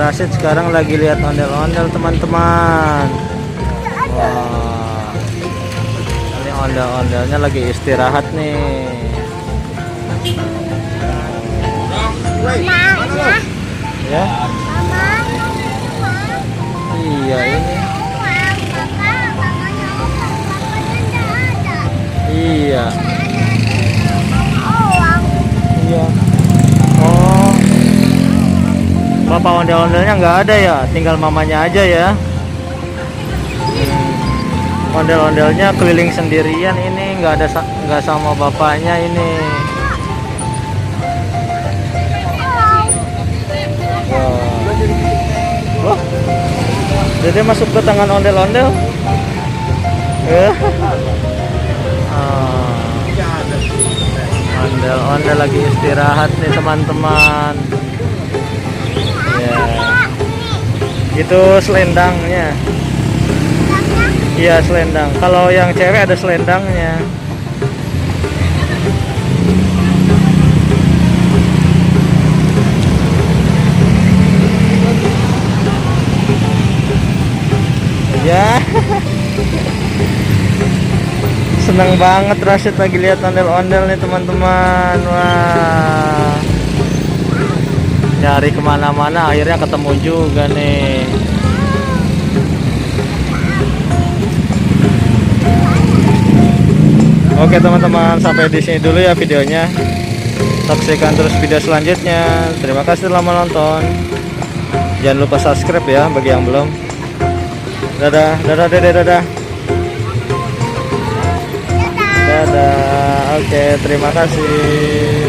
Rashid sekarang lagi lihat ondel-ondel teman-teman. Wah, ini ondel-ondelnya lagi istirahat nih. Ya, iya ini. Iya. Iya. Oh, bapak ondel-ondelnya nggak ada ya, tinggal mamanya aja ya. Ondel-ondelnya keliling sendirian ini, nggak sama bapaknya ini. Wah. Jadi masuk ke tangan ondel-ondel. Ondel-ondel lagi istirahat nih teman-teman. Ya. Itu selendangnya. Iya, selendang. Kalau yang cewek ada selendangnya. Ya. Seneng banget Rashid lagi lihat ondel-ondel nih teman-teman. Wah, nyari kemana-mana akhirnya ketemu juga nih. Oke teman-teman, sampai di sini dulu ya videonya. Saksikan terus video selanjutnya. Terima kasih telah menonton. Jangan lupa subscribe ya bagi yang belum. Dadah, dadah, dadah, dadah. Dadah. Oke, terima kasih.